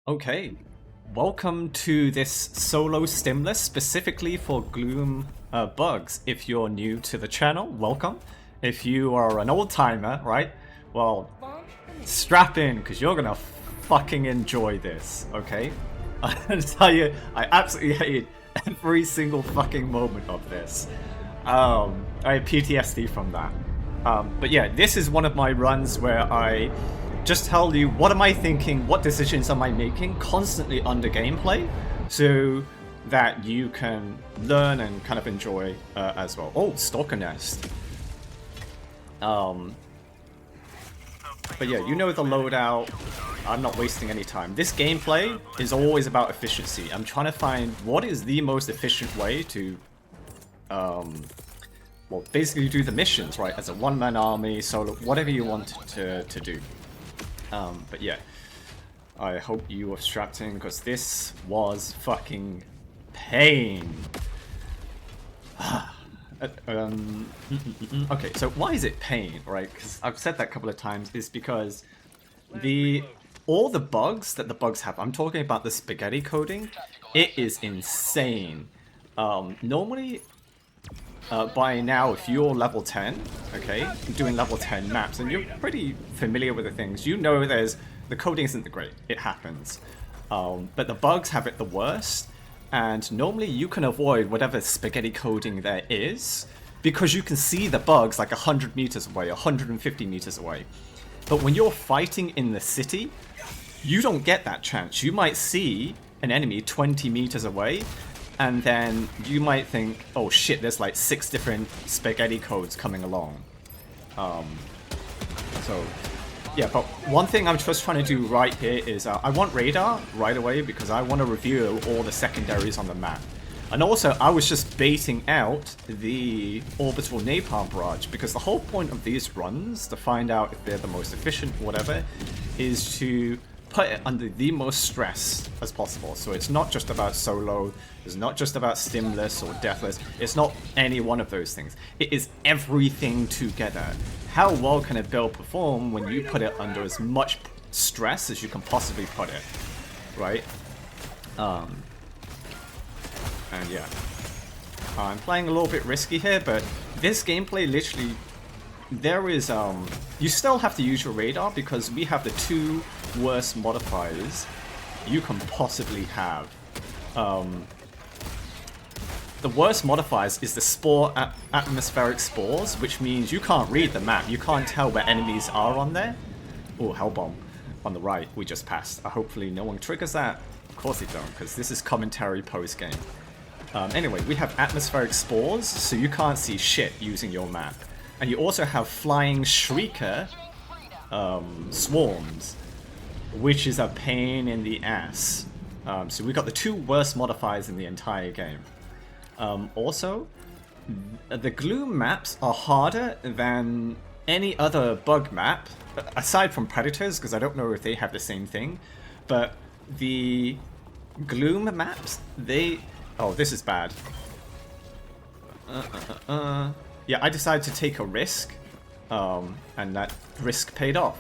Okay, welcome to this solo stimulus specifically for Gloom bugs. If you're new to the channel, welcome. If you are an old timer, right? Well, strap in because you're gonna fucking enjoy this. Okay, I tell you, I absolutely hate every single fucking moment of this. I have PTSD from that. But yeah, this is one of my runs where I just tell you what am I thinking, what decisions am I making constantly under gameplay, so that you can learn and kind of enjoy as well. Oh, Stalker Nest. But yeah, you know the loadout. I'm not wasting any time. This gameplay is always about efficiency. I'm trying to find what is the most efficient way to well, basically do the missions, right? As a one-man army, solo, whatever you want to do. But yeah, I hope you are strapped in because this was fucking pain. Okay, so why is it pain, right? Because I've said that a couple of times. Is because all the bugs that the bugs have. I'm talking about the spaghetti coding. It is insane. Normally. By now, if you're level 10, okay, doing level 10 maps, and you're pretty familiar with the things, you know the coding isn't the great, it happens. But the bugs have it the worst, and normally you can avoid whatever spaghetti coding there is, because you can see the bugs like 100 meters away, 150 meters away. But when you're fighting in the city, you don't get that chance. You might see an enemy 20 meters away, and then you might think, oh shit, there's like 6 different spaghetti codes coming along. So, yeah, but one thing I'm just trying to do right here is I want radar right away because I want to review all the secondaries on the map. And also, I was just baiting out the Orbital Napalm Barrage because the whole point of these runs, to find out if they're the most efficient or whatever, is to put it under the most stress as possible. So it's not just about solo, it's not just about stimless or deathless, it's not any one of those things. It is everything together. How well can a build perform when you put it under as much stress as you can possibly put it, right? And yeah, I'm playing a little bit risky here, but this gameplay literally, there is, you still have to use your radar because we have the 2 worst modifiers you can possibly have. The worst modifiers is the Spore atmospheric spores, which means you can't read the map, you can't tell where enemies are on there. Oh, Hellbomb on the right, we just passed. Hopefully no one triggers that. Of course they don't, because this is commentary post-game. Anyway, we have atmospheric spores, so you can't see shit using your map. And you also have flying shrieker swarms, which is a pain in the ass. So we got the 2 worst modifiers in the entire game. Also, the Gloom maps are harder than any other bug map, aside from Predators, because I don't know if they have the same thing. But the Gloom maps, they... Oh, this is bad. Yeah, I decided to take a risk, and that risk paid off.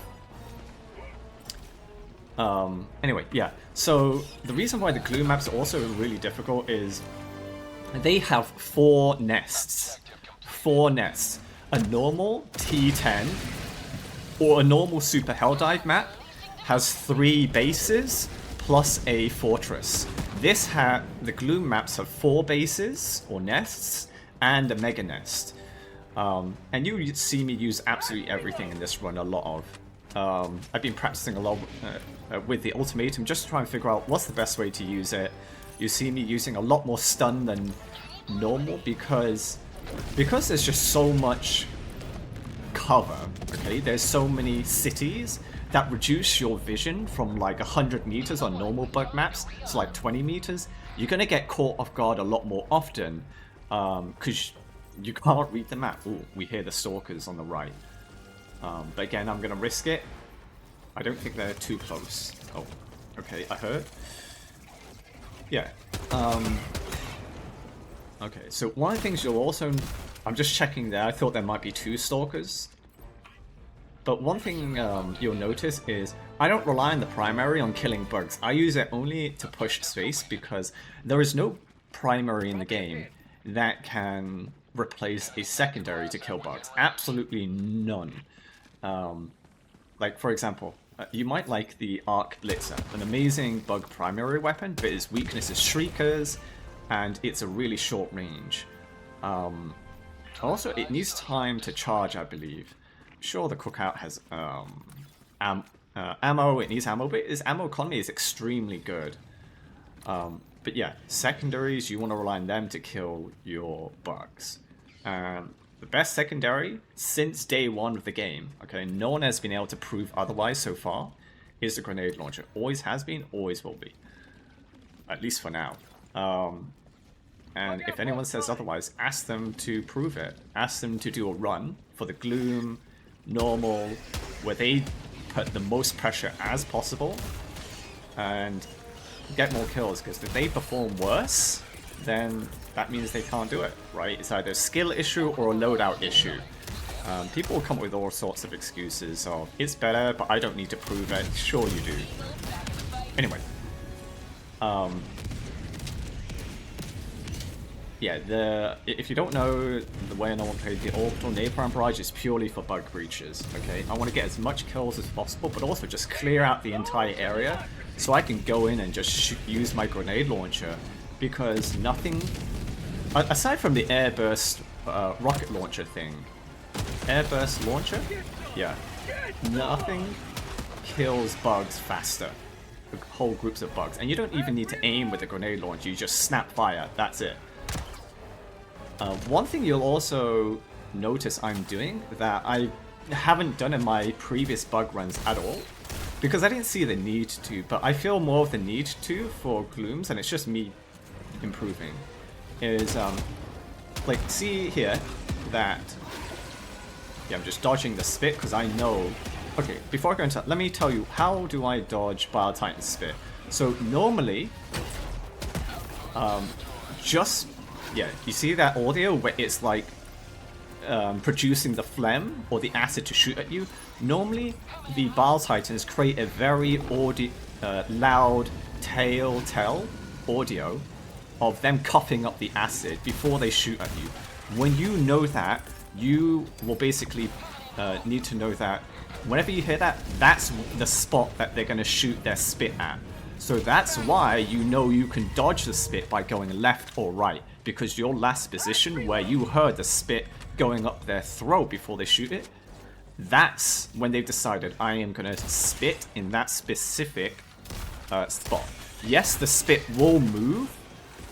Anyway, yeah, so the reason why the Gloom maps are also really difficult is they have 4 nests. 4 nests. A normal T10 or a normal Super Helldive map has 3 bases plus a fortress. The Gloom maps have 4 bases or nests and a mega nest. And you see me use absolutely everything in this run, a lot of. I've been practicing a lot with the Ultimatum just to try and figure out what's the best way to use it. You see me using a lot more stun than normal because there's just so much cover, okay? There's so many cities that reduce your vision from like 100 meters on normal bug maps to like 20 meters. You're gonna get caught off guard a lot more often because you can't read the map. Ooh, we hear the stalkers on the right. But again, I'm going to risk it. I don't think they're too close. Oh, okay, I heard. Yeah. Okay, so one of the things you'll also... I'm just checking there. I thought there might be 2 stalkers. But one thing you'll notice is I don't rely on the primary on killing bugs. I use it only to push space because there is no primary in the game that can replace a secondary to kill bugs. Absolutely none. Like, for example, you might like the Arc Blitzer, an amazing bug primary weapon, but its weakness is Shriekers, and it's a really short range. Also, it needs time to charge, I believe. Sure, the Cookout has ammo, it needs ammo, but its ammo economy is extremely good. But yeah, secondaries, you want to rely on them to kill your bugs. The best secondary since day one of the game, okay, no one has been able to prove otherwise so far, is the grenade launcher. Always has been, always will be. At least for now. And if anyone says otherwise, ask them to prove it. Ask them to do a run for the Gloom, normal, where they put the most pressure as possible and get more kills, because if they perform worse, then that means they can't do it, right? It's either a skill issue or a loadout issue. People will come up with all sorts of excuses of, it's better, but I don't need to prove it. Sure you do. Anyway. Yeah, if you don't know the way I normally play, the Orbital Napalm Barrage is purely for bug breaches, okay? I want to get as much kills as possible, but also just clear out the entire area so I can go in and just use my grenade launcher, because nothing, aside from the airburst rocket launcher thing, airburst launcher? Yeah. Nothing kills bugs faster. Whole groups of bugs. And you don't even need to aim with a grenade launcher, you just snap fire, that's it. One thing you'll also notice I'm doing that I haven't done in my previous bug runs at all, because I didn't see the need to, but I feel more of the need to for Glooms, and it's just me improving, is, like, see here that, yeah, I'm just dodging the spit because I know. Okay, before I go into that, let me tell you, how do I dodge Bile Titan spit? So normally, yeah, you see that audio where it's like producing the phlegm or the acid to shoot at you? Normally, the Bile Titans create a very loud tell audio of them coughing up the acid before they shoot at you. When you know that, you will basically need to know that whenever you hear that, that's the spot that they're going to shoot their spit at. So that's why you know you can dodge the spit by going left or right, because your last position where you heard the spit going up their throat before they shoot it, that's when they've decided I am going to spit in that specific spot. Yes, the spit will move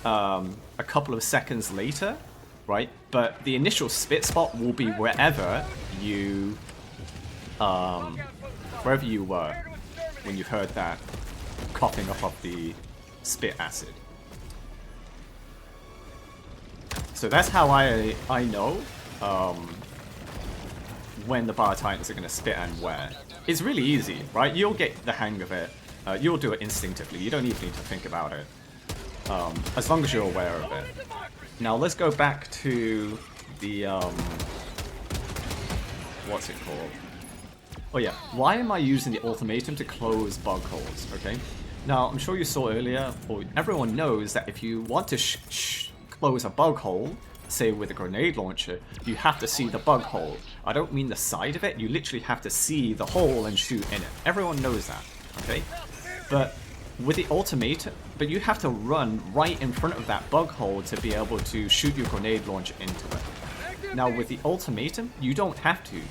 a couple of seconds later, right? But the initial spit spot will be wherever you were when you heard that coughing up of the spit acid. So that's how I know when the Bile Titans are going to spit and where. It's really easy, right? You'll get the hang of it. You'll do it instinctively. You don't even need to think about it. As long as you're aware of it. Now let's go back to the what's it called? Oh yeah, why am I using the Ultimatum to close bug holes, okay? Now, I'm sure you saw earlier, or everyone knows that if you want to close a bug hole, say with a grenade launcher, you have to see the bug hole. I don't mean the side of it, you literally have to see the hole and shoot in it. Everyone knows that, okay? But with the Ultimatum, but you have to run right in front of that bug hole to be able to shoot your grenade launcher into it. Now with the Ultimatum, you don't have to.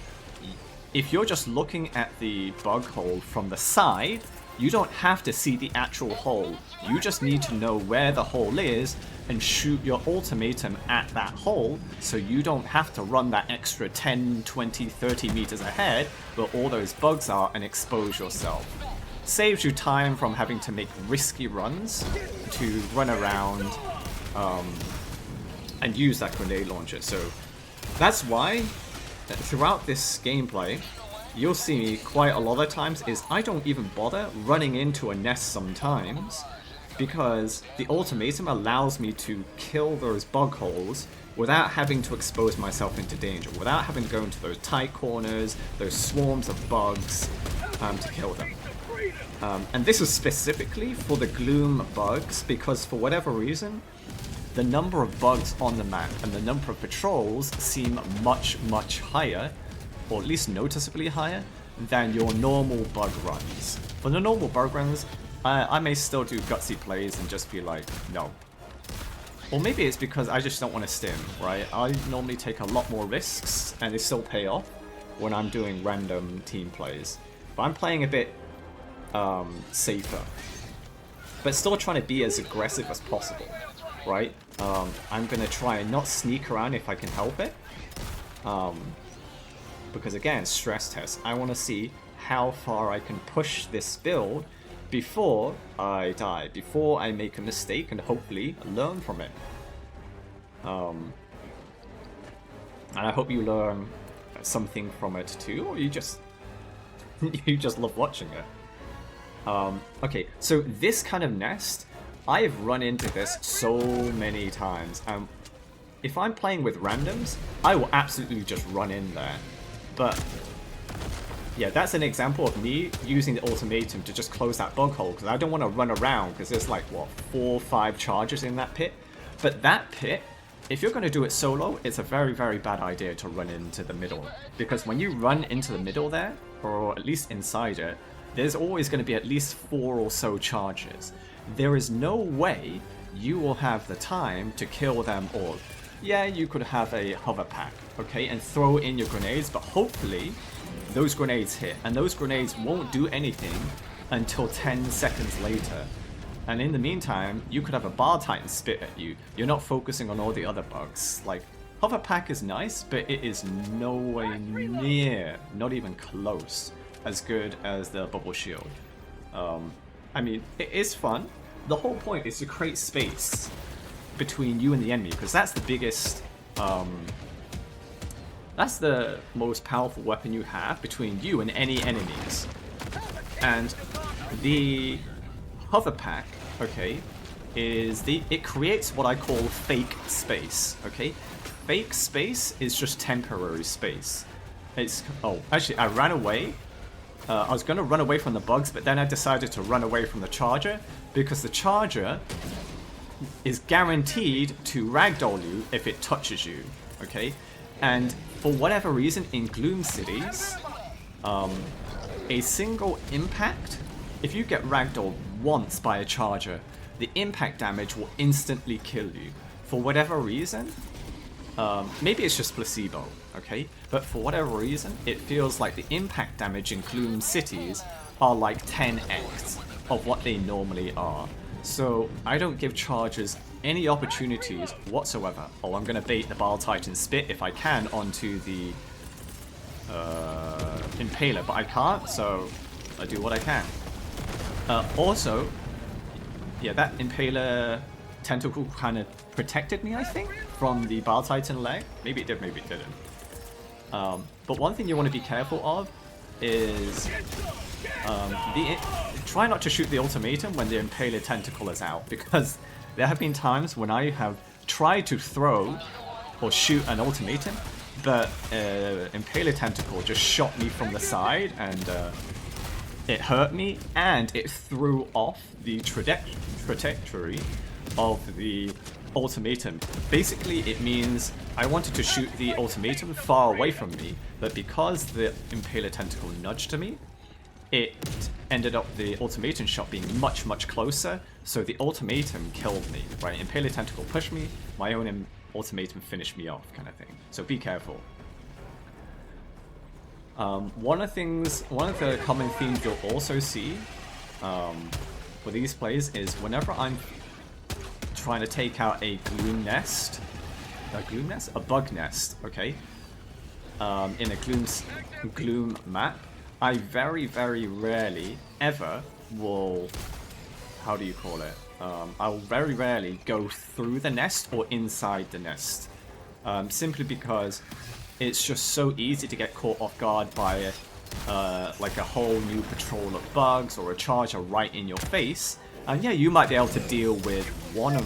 If you're just looking at the bug hole from the side, you don't have to see the actual hole. You just need to know where the hole is and shoot your Ultimatum at that hole, so you don't have to run that extra 10, 20, 30 meters ahead where all those bugs are and expose yourself. Saves you time from having to make risky runs to run around and use that grenade launcher. So that's why throughout this gameplay, you'll see me quite a lot of times is I don't even bother running into a nest sometimes, because the Ultimatum allows me to kill those bug holes without having to expose myself into danger, without having to go into those tight corners, those swarms of bugs to kill them. And this is specifically for the Gloom bugs, because for whatever reason, the number of bugs on the map and the number of patrols seem much, much higher, or at least noticeably higher, than your normal bug runs. For the normal bug runs, I may still do gutsy plays and just be like, no. Or maybe it's because I just don't want to stim, right? I normally take a lot more risks, and they still pay off when I'm doing random team plays. But I'm playing a bit safer, but still trying to be as aggressive as possible, right? I'm going to try and not sneak around if I can help it. Because again, stress test. I want to see how far I can push this build before I die, before I make a mistake, and hopefully learn from it. And I hope you learn something from it too, or you just love watching it. Okay, so this kind of nest, I've run into this so many times. If I'm playing with randoms, I will absolutely just run in there. But yeah, that's an example of me using the ultimatum to just close that bug hole, because I don't want to run around, because there's like, what, 4 or 5 charges in that pit. But that pit, if you're going to do it solo, it's a very, very bad idea to run into the middle. Because when you run into the middle there, or at least inside it, there's always going to be at least 4 or so charges. There is no way you will have the time to kill them all. Yeah, you could have a hover pack, okay, and throw in your grenades, but hopefully those grenades hit, and those grenades won't do anything until 10 seconds later. And in the meantime, you could have a bar titan spit at you. You're not focusing on all the other bugs. Like, hover pack is nice, but it is nowhere near, not even close, as good as the bubble shield. I mean, it is fun. The whole point is to create space between you and the enemy, because that's the biggest, that's the most powerful weapon you have between you and any enemies. And the hover pack, okay, it creates what I call fake space, okay? Fake space is just temporary space. Oh, actually, I ran away. I was going to run away from the bugs, but then I decided to run away from the charger, because the charger is guaranteed to ragdoll you if it touches you, okay? And for whatever reason, in Gloom cities, a single impact, if you get ragdolled once by a charger, the impact damage will instantly kill you. For whatever reason, maybe it's just placebo, okay? But for whatever reason, it feels like the impact damage in Gloom cities are like 10x of what they normally are. So I don't give chargers any opportunities whatsoever. Oh, I'm going to bait the Bile Titan Spit if I can onto the Impaler, but I can't, so I do what I can. Also, yeah, that Impaler tentacle kind of protected me, I think, from the Bile Titan leg. Maybe it did, maybe it didn't. But one thing you want to be careful of is try not to shoot the ultimatum when the Impaler tentacle is out, because there have been times when I have tried to throw or shoot an ultimatum, but Impaler tentacle just shot me from the side, and it hurt me, and it threw off the trajectory of the ultimatum. Basically, it means I wanted to shoot the ultimatum far away from me, but because the Impaler tentacle nudged me, it ended up the ultimatum shot being much, much closer, so the ultimatum killed me, right? Impaler tentacle pushed me, my own ultimatum finished me off, kind of thing. So be careful. One of the common themes you'll also see for these plays is whenever I'm trying to take out a gloom nest, a bug nest, okay, in a gloom map, I very, very rarely ever will, how do you call it? I'll very rarely go through the nest or inside the nest, simply because it's just so easy to get caught off guard by like a whole new patrol of bugs or a charger right in your face. And yeah, you might be able to deal with one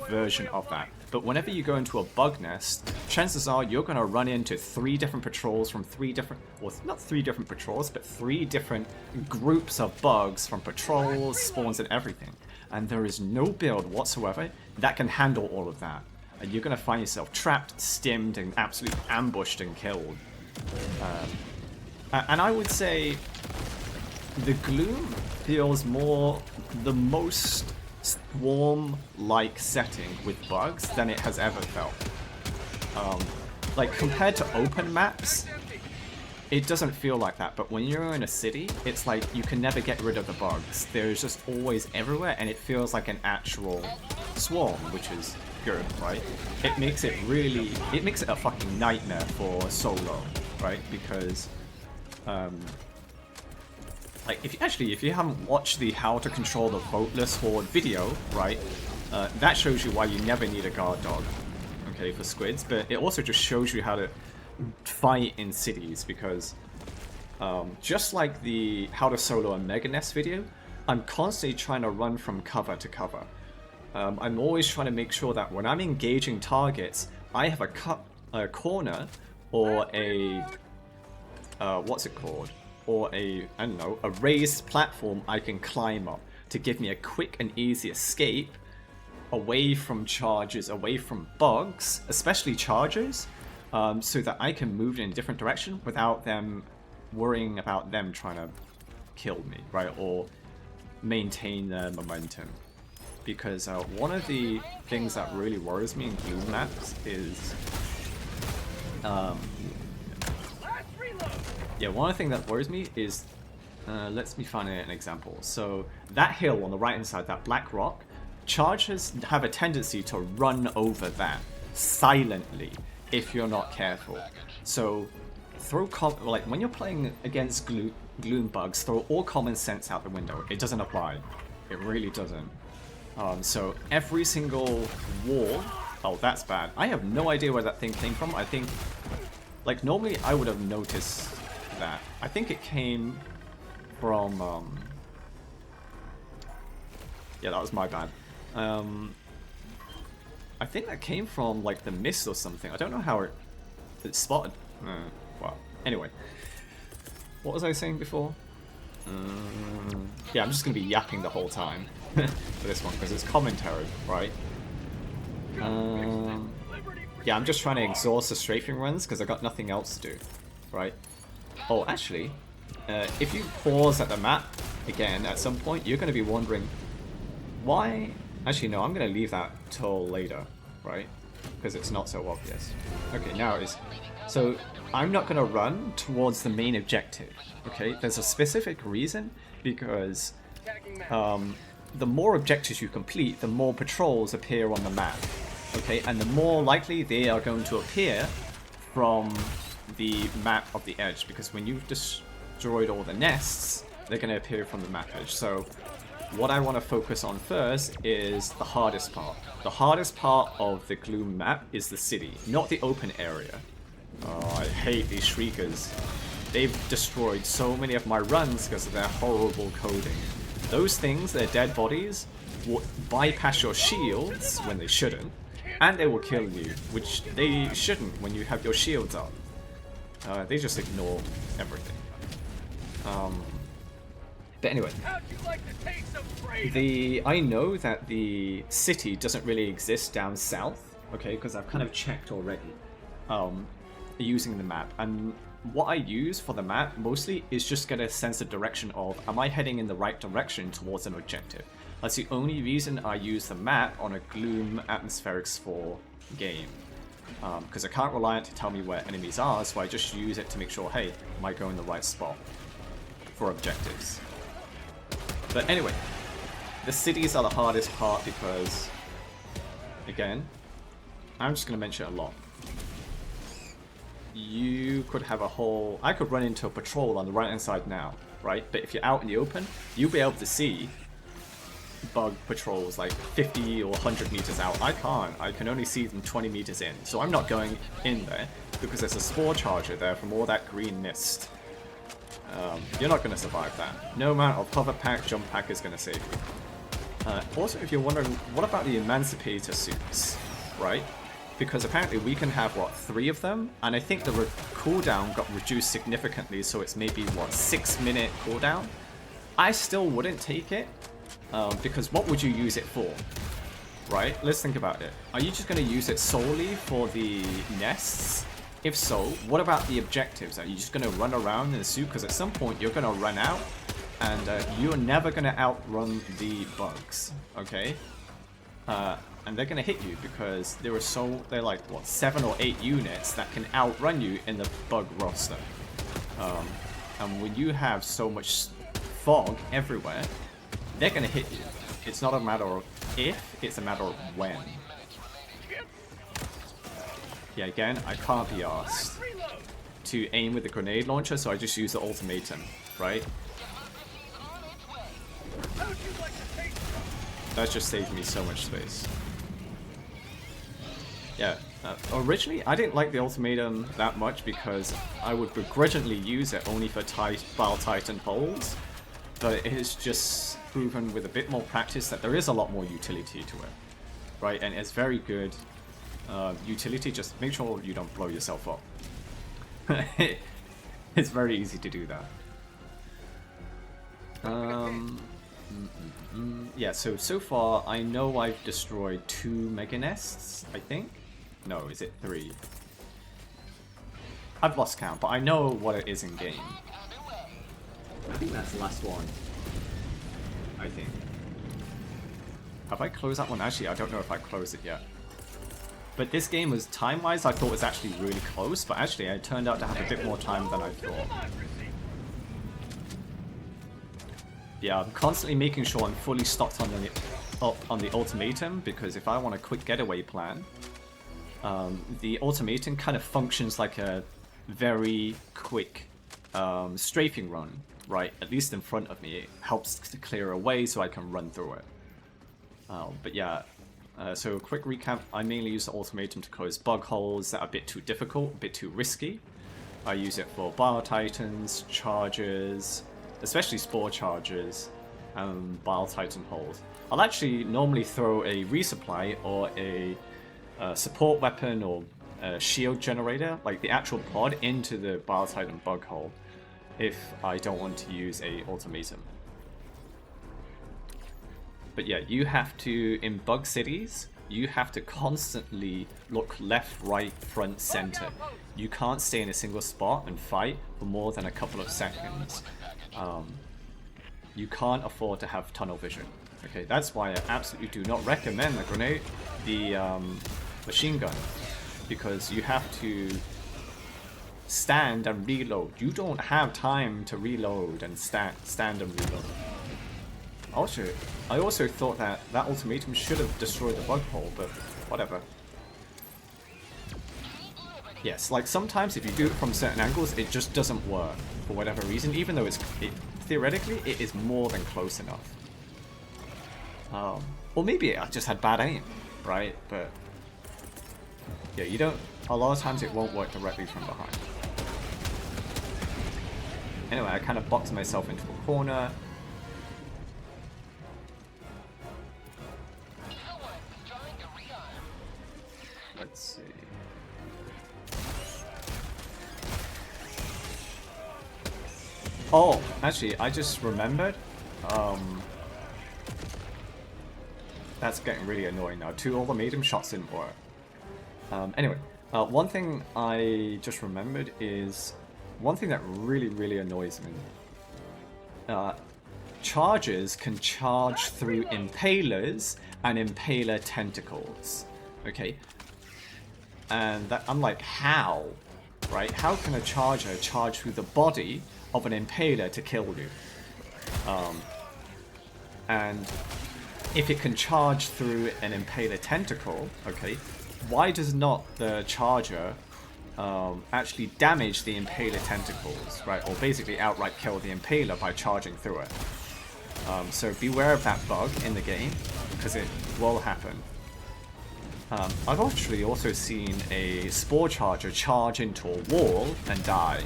version of that, But whenever you go into a bug nest, chances are you're going to run into 3 different patrols from 3 different, well, not 3 different patrols, but 3 different groups of bugs from patrols, spawns, and everything. And there is no build whatsoever that can handle all of that. And you're going to find yourself trapped, stimmed, and absolutely ambushed and killed. And I would say the Gloom feels more the most Swarm-like setting with bugs than it has ever felt. Like, compared to open maps, it doesn't feel like that, but when you're in a city, it's like you can never get rid of the bugs. There's just always everywhere, and it feels like an actual swarm, which is good, right? It makes it a fucking nightmare for solo, right? Because, like, if you haven't watched the How to Control the Voteless Horde video, right, that shows you why you never need a guard dog, okay, for squids, but it also just shows you how to fight in cities, because just like the How to Solo a Mega Nest video, I'm constantly trying to run from cover to cover. I'm always trying to make sure that when I'm engaging targets, I have a corner or a what's it called? Or I don't know, a raised platform I can climb up to give me a quick and easy escape away from charges, away from bugs, especially chargers, so that I can move in a different direction without them worrying about them trying to kill me, right? Or maintain their momentum. Because one of the things that really worries me in Gloom maps is yeah, one thing that worries me is, let me find an example. So that hill on the right hand side, that black rock, chargers have a tendency to run over that silently if you're not careful. So like when you're playing against Gloom bugs, throw all common sense out the window. It doesn't apply. It really doesn't. So every single wall, oh, that's bad. I have no idea where that thing came from. I think, like, normally I would have noticed that. I think it came from yeah, that was my bad. I think that came from like the mist or something. I don't know how it's spotted. Well, anyway, what was I saying before? Yeah, I'm just gonna be yapping the whole time for this one because it's commentary, right? Yeah, I'm just trying to exhaust the strafing runs because I got nothing else to do, right? Oh, actually, if you pause at the map again at some point, you're going to be wondering why. Actually, no, I'm going to leave that till later, right? Because it's not so obvious. Okay, now it is. So I'm not going to run towards the main objective. Okay, there's a specific reason, because the more objectives you complete, the more patrols appear on the map. Okay, and the more likely they are going to appear from the map of the edge, because when you've destroyed all the nests, they're going to appear from the map edge. So what I want to focus on first is the hardest part. The hardest part of the Gloom map is the city, not the open area. Oh, I hate these Shriekers. They've destroyed so many of my runs because of their horrible coding. Those things, their dead bodies, will bypass your shields when they shouldn't, and they will kill you, which they shouldn't when you have your shields up. They just ignore everything. But anyway, I know that the city doesn't really exist down south, okay, because I've kind of checked already, using the map, and what I use for the map mostly is just get a sense of direction of, am I heading in the right direction towards an objective? That's the only reason I use the map on a Gloom Atmospheric Spore game. Because I can't rely on it to tell me where enemies are, so I just use it to make sure, hey, am I going the right spot for objectives? But anyway, the cities are the hardest part because, again, I'm just going to mention it a lot. You could have a whole... I could run into a patrol on the right hand side now, right? But if you're out in the open, you'll be able to see bug patrols like 50 or 100 meters out. I can't. I can only see them 20 meters in. So I'm not going in there because there's a Spore charger there from all that green mist. You're not going to survive that. No amount of hover pack, jump pack is going to save you. Also, if you're wondering, what about the Emancipator suits? right? Because apparently we can have, what, 3 of them? And I think the cooldown got reduced significantly, so it's maybe, what, 6-minute cooldown? I still wouldn't take it, because what would you use it for? Right? Let's think about it. Are you just going to use it solely for the nests? If so, what about the objectives? Are you just going to run around in the suit? Because at some point you're going to run out, and you're never going to outrun the bugs, okay? And they're going to hit you because they're like, what, 7 or 8 units that can outrun you in the bug roster. And when you have so much fog everywhere, they're going to hit you. It's not a matter of if, it's a matter of when. Yeah, again, I can't be asked to aim with the grenade launcher, so I just use the ultimatum, right? That just saved me so much space. Yeah, originally I didn't like the ultimatum that much because I would begrudgingly use it only for Bile Titan holds, but it has just proven with a bit more practice that there is a lot more utility to it, right? And it's very good utility. Just make sure you don't blow yourself up. It's very easy to do that. Yeah, so far I know I've destroyed 2 mega nests, I think. No, is it 3? I've lost count, but I know what it is in game. I think that's the last one. I think. Have I closed that one? Actually, I don't know if I closed it yet. But this game was, time-wise, I thought was actually really close, but actually it turned out to have a bit more time than I thought. Yeah, I'm constantly making sure I'm fully stocked on the ultimatum, because if I want a quick getaway plan, the ultimatum kind of functions like a very quick strafing run, right? At least in front of me. It helps to clear a way so I can run through it. But yeah, so a quick recap, I mainly use the ultimatum to close bug holes that are a bit too difficult, a bit too risky. I use it for Bile Titans, charges, especially Spore charges, and Bile Titan holes. I'll actually normally throw a resupply or a support weapon or a shield generator, like the actual pod, into the Bile Titan bug hole if I don't want to use a ultimatum. But yeah, you have to, in bug cities, you have to constantly look left, right, front, center. You can't stay in a single spot and fight for more than a couple of seconds. You can't afford to have tunnel vision. Okay, that's why I absolutely do not recommend the machine gun, because you have to stand and reload. You don't have time to reload and stand and reload. Also, I also thought that ultimatum should have destroyed the bug hole, but whatever. Yes, like sometimes if you do it from certain angles, it just doesn't work for whatever reason, even though theoretically it is more than close enough. Or maybe I just had bad aim, right? But yeah, you don't. A lot of times it won't work directly from behind. Anyway, I kind of boxed myself into a corner. Let's see. Oh, actually, I just remembered. That's getting really annoying now. 2 ultimatum shots didn't work. Anyway, one thing I just remembered is one thing that really annoys me. Charges can charge through impalers and impaler tentacles. Okay, and that, I'm like, how? Right? How can a charger charge through the body of an impaler to kill you? And if it can charge through an impaler tentacle, okay, why does not the charger actually damage the impaler tentacles, right? Or basically outright kill the impaler by charging through it. So beware of that bug in the game, because it will happen. I've actually also seen a Spore charger charge into a wall and die.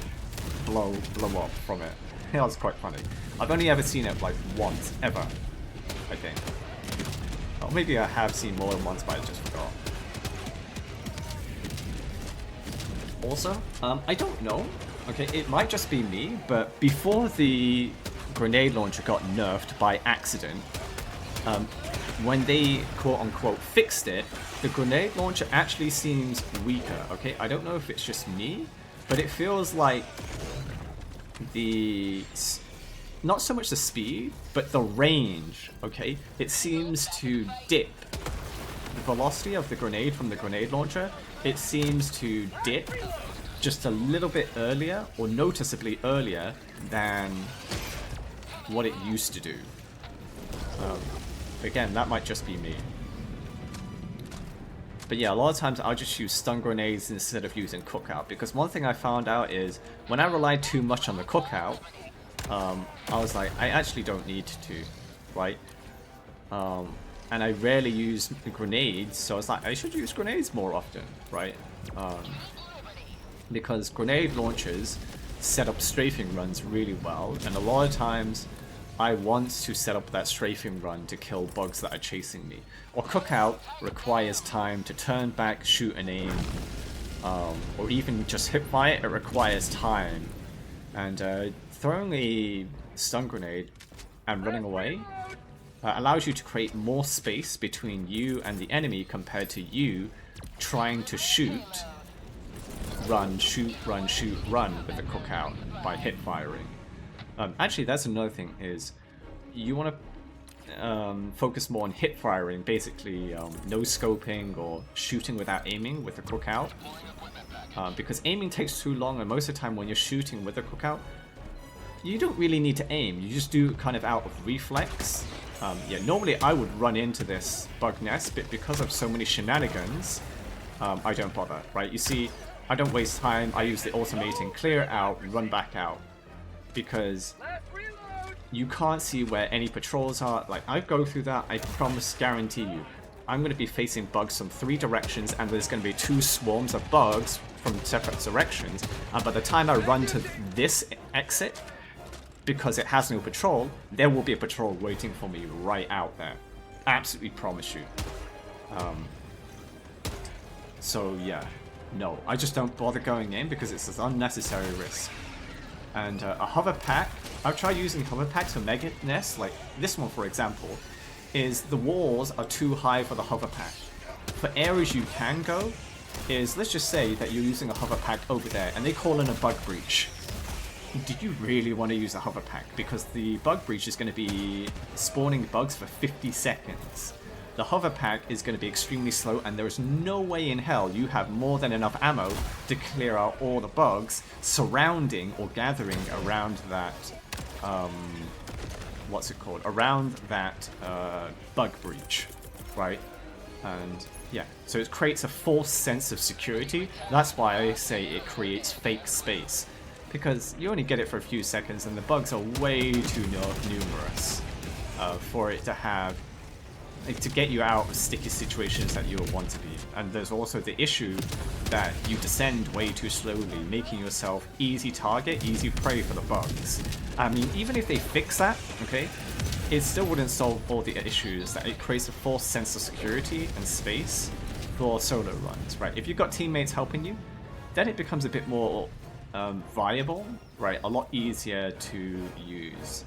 Blow up from it. That was quite funny. I've only ever seen it like once, ever, I think. Or maybe I have seen more than once, but I just forgot. Also, I don't know. Okay, it might just be me, but before the grenade launcher got nerfed by accident, when they quote-unquote fixed it, the grenade launcher actually seems weaker, okay? I don't know if it's just me, but it feels like not so much the speed, but the range, okay? It seems to dip. The velocity of the grenade from the grenade launcher, it seems to dip just a little bit earlier, or noticeably earlier, than what it used to do. Again, that might just be me. But yeah, a lot of times I'll just use stun grenades instead of using Cookout, because one thing I found out is when I relied too much on the Cookout, I was like, I actually don't need to, right? And I rarely use grenades, so I was like, I should use grenades more often, right? Because grenade launchers set up strafing runs really well, and a lot of times I want to set up that strafing run to kill bugs that are chasing me. Or Cookout requires time to turn back, shoot and aim, or even just hipfire, it requires time. And throwing a stun grenade and running away allows you to create more space between you and the enemy compared to you trying to shoot, run, shoot, run, shoot, run with the Cookout by hip firing. Actually, that's another thing, is you want to focus more on hip firing, basically no scoping or shooting without aiming with the Cookout. Because aiming takes too long, and most of the time when you're shooting with the Cookout, you don't really need to aim, you just do kind of out of reflex. Yeah, normally I would run into this bug nest, but because of so many shenanigans, I don't bother, right? You see, I don't waste time, I use the automating clear out, run back out. Because you can't see where any patrols are. Like, I go through that, I promise, guarantee you, I'm going to be facing bugs from 3 directions, and there's going to be 2 swarms of bugs from separate directions. And by the time I run to this exit, because it has no patrol, there will be a patrol waiting for me right out there. Absolutely promise you. So yeah, no, I just don't bother going in because it's an unnecessary risk. And a hover pack, I've tried using hover packs for mega nests, like this one for example, is the walls are too high for the hover pack. For areas you can go, is let's just say that you're using a hover pack over there and they call in a bug breach. Did you really want to use a hover pack? Because the bug breach is going to be spawning bugs for 50 seconds. The hover pack is going to be extremely slow, and there is no way in hell you have more than enough ammo to clear out all the bugs surrounding or gathering around that, what's it called? Around that bug breach, right? And yeah, so it creates a false sense of security. That's why I say it creates fake space. Because you only get it for a few seconds, and the bugs are way too numerous for it to have, to get you out of sticky situations that you would want to be. And there's also the issue that you descend way too slowly, making yourself easy target, easy prey for the bugs. I mean, even if they fix that, okay, it still wouldn't solve all the issues that it creates a false sense of security and space for solo runs, right? If you've got teammates helping you, then it becomes a bit more viable, right? A lot easier to use.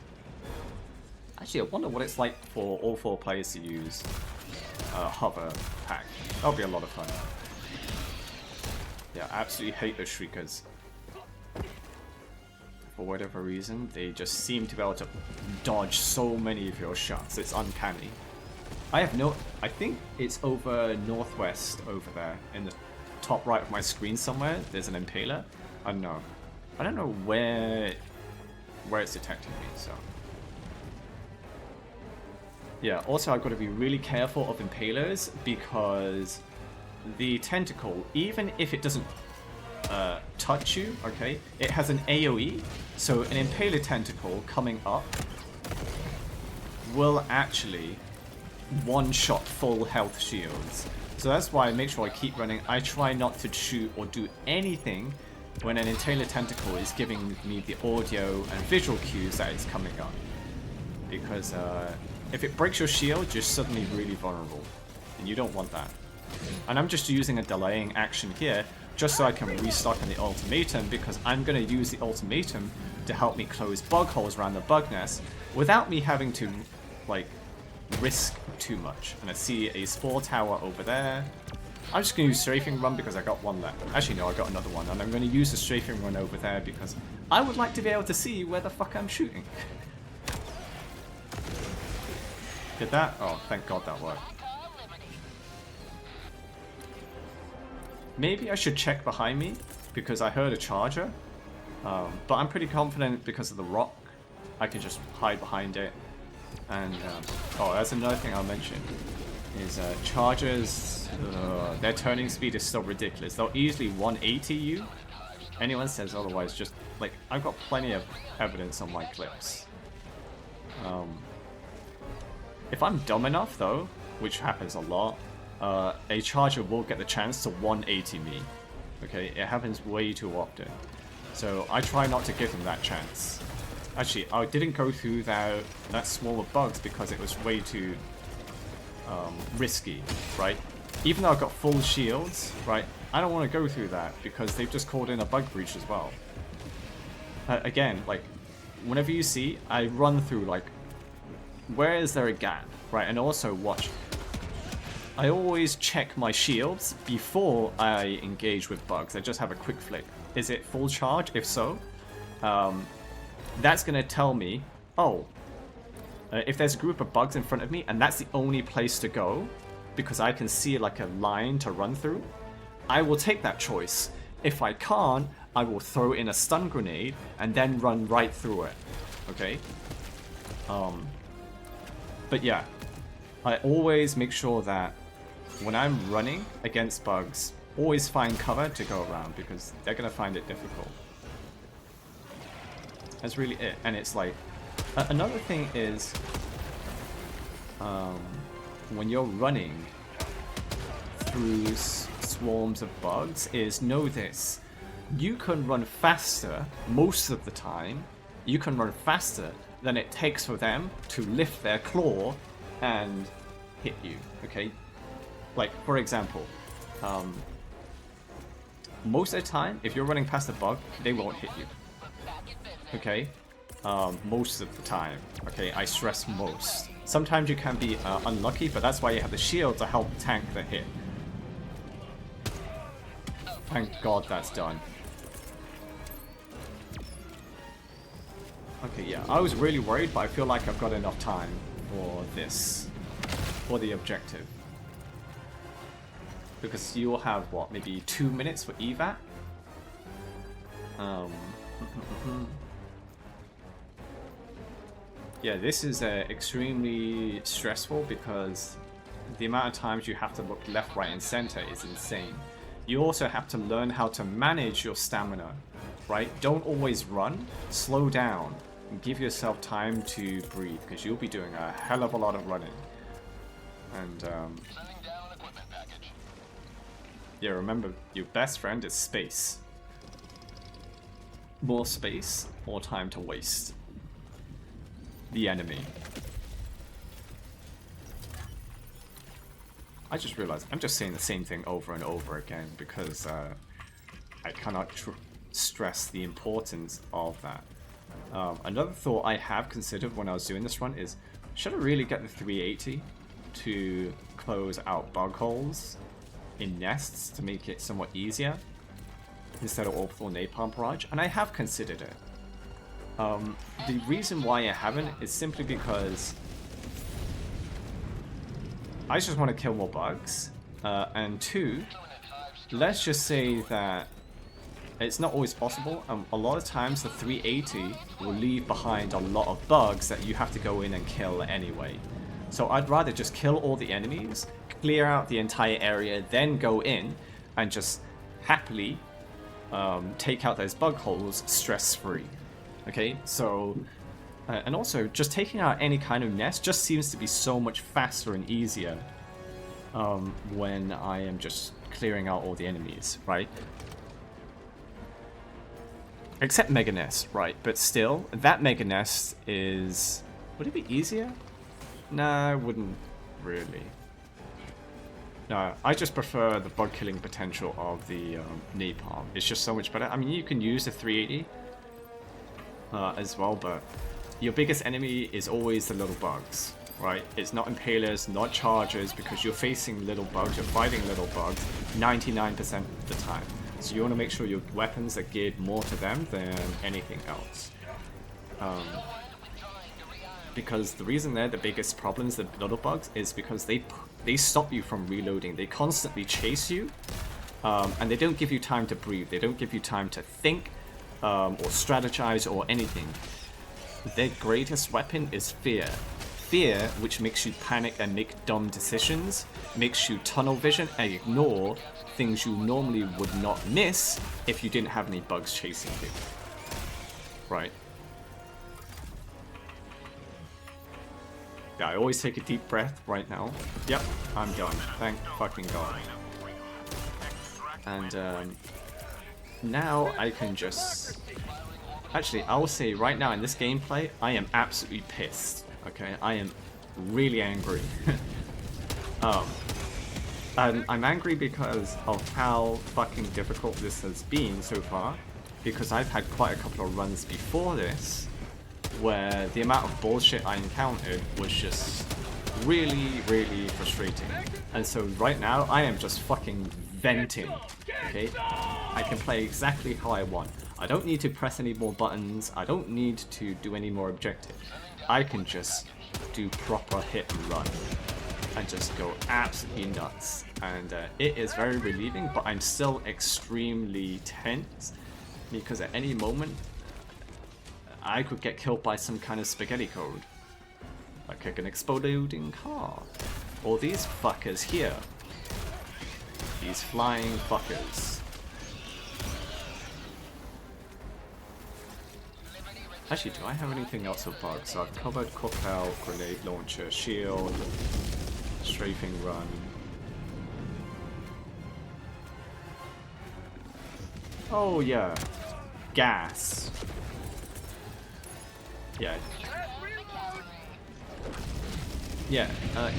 Actually, I wonder what it's like for all 4 players to use hover pack. That'll be a lot of fun. Yeah, I absolutely hate those shriekers. For whatever reason, they just seem to be able to dodge so many of your shots. It's uncanny. I think it's over northwest over there in the top right of my screen somewhere. There's an Impailer. I don't know. I don't know where it's detecting me, so. Yeah, also I've got to be really careful of Impalers because the tentacle, even if it doesn't touch you, okay, it has an AoE, so an Impaler tentacle coming up will actually one-shot full health shields. So that's why I make sure I keep running. I try not to shoot or do anything when an Impaler tentacle is giving me the audio and visual cues that it's coming up. Because if it breaks your shield, you're suddenly really vulnerable. And you don't want that. And I'm just using a delaying action here just so I can restock on the Ultimatum, because I'm going to use the Ultimatum to help me close bug holes around the bug nest without me having to, like, risk too much. And I see a Spore tower over there. I'm just going to use Strafing run because I got one left. Actually, no, I got another one. And I'm going to use the Strafing run over there because I would like to be able to see where the fuck I'm shooting. Did that? Oh, thank God that worked. Maybe I should check behind me because I heard a charger. But I'm pretty confident because of the rock. I can just hide behind it. And, oh, that's another thing I'll mention. Is chargers, their turning speed is so ridiculous. They'll easily 180 you. Anyone says otherwise, just, like, I've got plenty of evidence on my clips. If I'm dumb enough, though, which happens a lot, a charger will get the chance to 180 me. Okay, it happens way too often. So I try not to give them that chance. Actually, I didn't go through that swarm of bugs because it was way too risky, right? Even though I've got full shields, right? I don't want to go through that because they've just called in a bug breach as well. Again, like, whenever you see, I run through, like, where is there a gap, right? And also, watch. I always check my shields before I engage with bugs. I just have a quick flick. Is it full charge? If so, that's going to tell me, oh, if there's a group of bugs in front of me and that's the only place to go, because I can see like a line to run through, I will take that choice. If I can't, I will throw in a stun grenade and then run right through it. Okay? But yeah, I always make sure that when I'm running against bugs, always find cover to go around because they're going to find it difficult. That's really it. And it's like, another thing is, when you're running through swarms of bugs, is know this. You can run faster most of the time. You can run faster than it takes for them to lift their claw and hit you, okay? Like, for example, most of the time, if you're running past a bug, they won't hit you. Okay? Most of the time. Okay, I stress most. Sometimes you can be unlucky, but that's why you have the shield to help tank the hit. Thank God that's done. Okay, yeah, I was really worried, but I feel like I've got enough time for this. For the objective. Because you'll have, what, maybe 2 minutes for evac? Yeah, this is extremely stressful because the amount of times you have to look left, right, and center is insane. You also have to learn how to manage your stamina, right? Don't always run, slow down, and give yourself time to breathe because you'll be doing a hell of a lot of running. And, yeah, remember, your best friend is space. More space, more time to waste. The enemy. I just realized I'm just saying the same thing over and over again because I cannot stress the importance of that. Another thought I have considered when I was doing this run is, should I really get the 380 to close out bug holes in nests to make it somewhat easier instead of Orbital Napalm Barrage? And I have considered it. The reason why I haven't is simply because I just want to kill more bugs. And two, let's just say that it's not always possible. A lot of times the 380 will leave behind a lot of bugs that you have to go in and kill anyway. So I'd rather just kill all the enemies, clear out the entire area, then go in and just happily take out those bug holes stress-free. Okay, so, and also just taking out any kind of nest just seems to be so much faster and easier when I am just clearing out all the enemies, right? Except Mega Nest, right? But still, that Mega Nest is... Would it be easier? Nah, it wouldn't really. No, I just prefer the bug killing potential of the Napalm. It's just so much better. I mean, you can use the 380 as well, but your biggest enemy is always the little bugs, right? It's not Impalers, not Chargers, because you're facing little bugs, you're fighting little bugs 99% of the time. So you want to make sure your weapons are geared more to them than anything else. Because the reason they're the biggest problems, the little bugs, is because they stop you from reloading. They constantly chase you, and they don't give you time to breathe. They don't give you time to think or strategize or anything. Their greatest weapon is fear. Fear, which makes you panic and make dumb decisions, makes you tunnel vision and ignore things you normally would not miss if you didn't have any bugs chasing you. Right? Yeah, I always take a deep breath right now. Yep, I'm done. Thank fucking God. And now I can just... Actually, I will say right now in this gameplay, I am absolutely pissed. Okay, I am really angry. And I'm angry because of how fucking difficult this has been so far. Because I've had quite a couple of runs before this where the amount of bullshit I encountered was just really, really frustrating. And so right now, I am just fucking venting, okay? I can play exactly how I want. I don't need to press any more buttons. I don't need to do any more objectives. I can just do proper hit and run and just go absolutely nuts. And it is very relieving, but I'm still extremely tense because at any moment, I could get killed by some kind of spaghetti code. Like an exploding car. Or these fuckers here. These flying fuckers. Actually, do I have anything else of bugs? So I've covered Cookout, grenade launcher, shield, strafing run. Oh yeah. Gas. Yeah,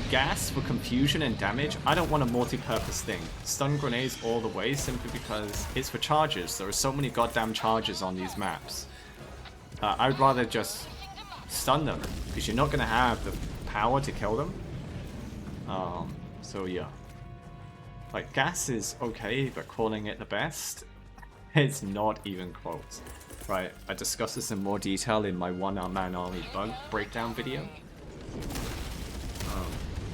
gas for confusion and damage. I don't want a multi-purpose thing. Stun grenades all the way simply because it's for charges. There are so many goddamn charges on these maps. I'd rather just stun them because you're not going to have the power to kill them. So yeah. Like, gas is okay, but calling it the best, it's not even close. Right, I discussed this in more detail in my one-man army bug breakdown video.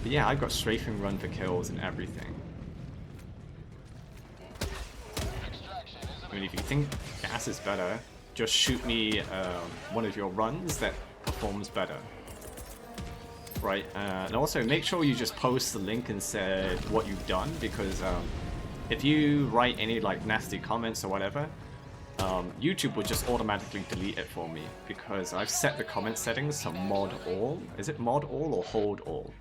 But yeah, I've got strafing run for kills and everything. I mean, if you think gas is better, just shoot me one of your runs that performs better. Right, and also make sure you just post the link and say what you've done, because if you write any like nasty comments or whatever, YouTube will just automatically delete it for me because I've set the comment settings to mod all. Is it mod all or hold all?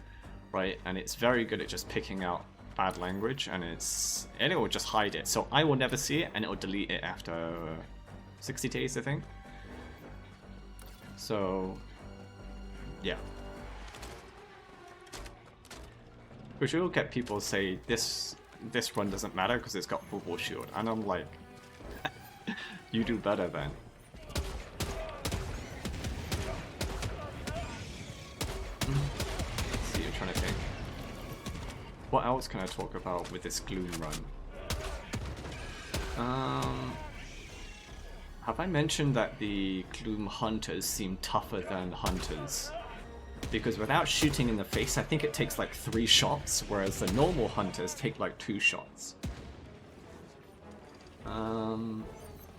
Right, and it's very good at just picking out bad language, and it will just hide it. So I will never see it, and it will delete it after 60 days, I think. So yeah, which will get people say this run doesn't matter because it's got football shield, and I'm like, you do better then. Let's see, I'm trying to think. What else can I talk about with this Gloom run? Have I mentioned that the Gloom hunters seem tougher than hunters? Because without shooting in the face, I think it takes like 3 shots, whereas the normal hunters take like 2 shots.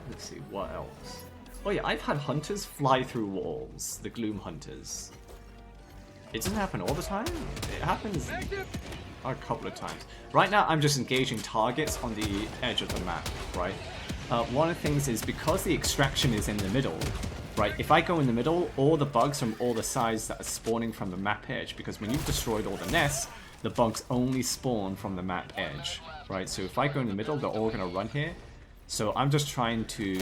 Let's see, what else? Oh yeah, I've had hunters fly through walls, the Gloom hunters. It doesn't happen all the time. It happens a couple of times. Right now, I'm just engaging targets on the edge of the map, right? One of the things is because the extraction is in the middle, right? If I go in the middle, all the bugs from all the sides that are spawning from the map edge, because when you've destroyed all the nests, the bugs only spawn from the map edge, right? So if I go in the middle, they're all going to run here. So I'm just trying to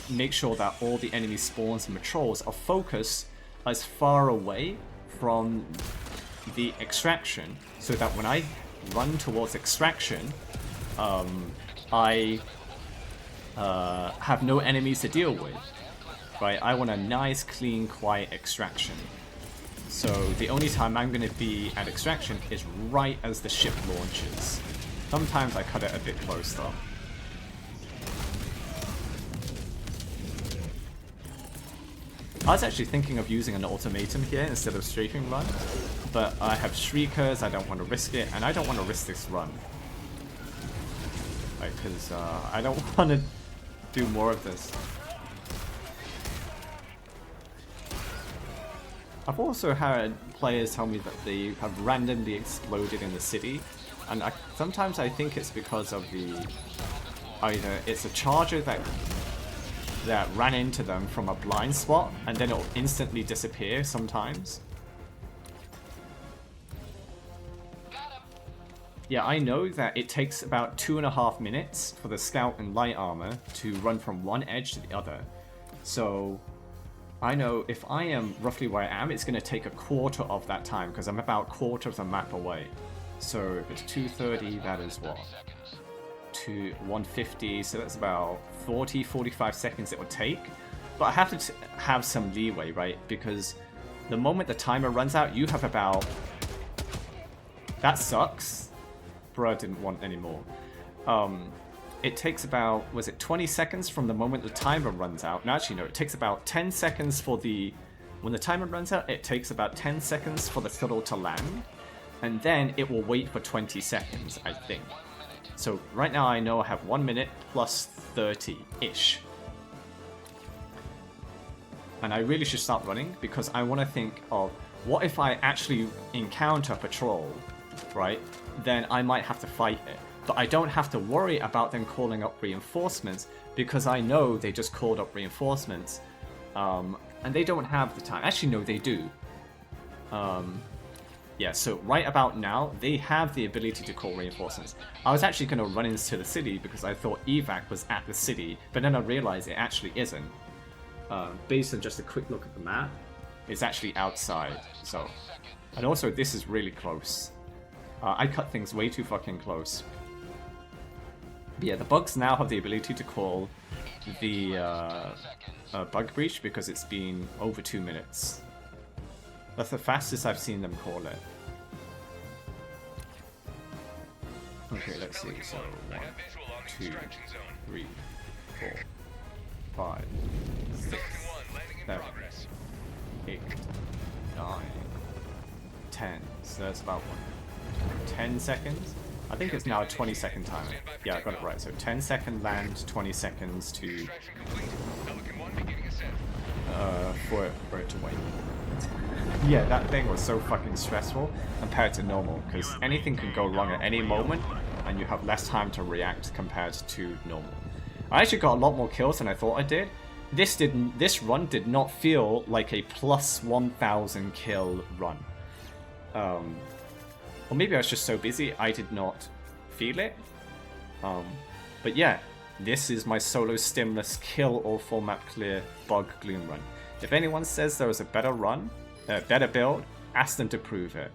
make sure that all the enemy spawns and patrols are focused as far away from the extraction so that when I run towards extraction, I have no enemies to deal with. Right? I want a nice, clean, quiet extraction. So the only time I'm going to be at extraction is right as the ship launches. Sometimes I cut it a bit close though. I was actually thinking of using an Ultimatum here instead of Strafing run, but I have Shriekers, I don't want to risk it, and I don't want to risk this run. Like, because I don't want to do more of this. I've also had players tell me that they have randomly exploded in the city, and sometimes I think it's because of either it's a charger that ran into them from a blind spot, and then it'll instantly disappear sometimes. Yeah, I know that it takes about 2.5 minutes for the scout and light armor to run from one edge to the other. So I know if I am roughly where I am, it's going to take a quarter of that time, because I'm about a quarter of the map away. So if it's 230, that is what? 150, so that's about 40-45 seconds it would take. But I have to have some leeway, right? Because the moment the timer runs out, you have about... That sucks. Bruh, didn't want any more. It takes about, was it 20 seconds from the moment the timer runs out? No, actually no, it takes about 10 seconds for the... When the timer runs out, it takes about 10 seconds for the shuttle to land. And then it will wait for 20 seconds, I think. So right now I know I have 1 minute plus 30-ish. And I really should start running, because I want to think of, what if I actually encounter patrol, right? Then I might have to fight it. But I don't have to worry about them calling up reinforcements, because I know they just called up reinforcements. And they don't have the time. Actually, no, they do. Yeah, so right about now, they have the ability to call reinforcements. I was actually going to run into the city because I thought evac was at the city, but then I realized it actually isn't. Based on just a quick look at the map, it's actually outside. So, and also this is really close. I cut things way too fucking close. But yeah, the bugs now have the ability to call the bug breach because it's been over 2 minutes. That's the fastest I've seen them call it. Okay, let's see. So 1, 2, 3, 4, 5, 6, 7, 8, 9, 10. So that's about 10 seconds. I think it's now a 20-second timer. Yeah, I got it right. So 10-second land, 20 seconds to for it to wait. Yeah, that thing was so fucking stressful compared to normal, because anything can go wrong at any moment, and you have less time to react compared to normal. I actually got a lot more kills than I thought I did. This run did not feel like a plus 1,000 kill run. Or maybe I was just so busy I did not feel it. But yeah, this is my solo stimless kill all full map clear bug Gloom run. If anyone says there was a better run, better build, ask them to prove it.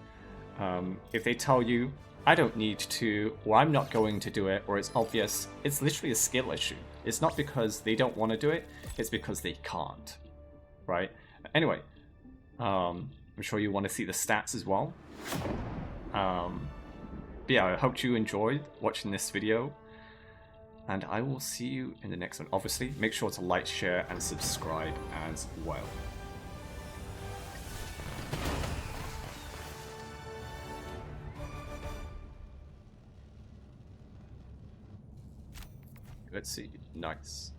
If they tell you, I don't need to, or I'm not going to do it, or it's obvious, it's literally a skill issue. It's not because they don't want to do it, it's because they can't. Right? Anyway, I'm sure you want to see the stats as well. But yeah, I hope you enjoyed watching this video, and I will see you in the next one. Obviously, make sure to like, share, and subscribe as well. Let's see. Nice.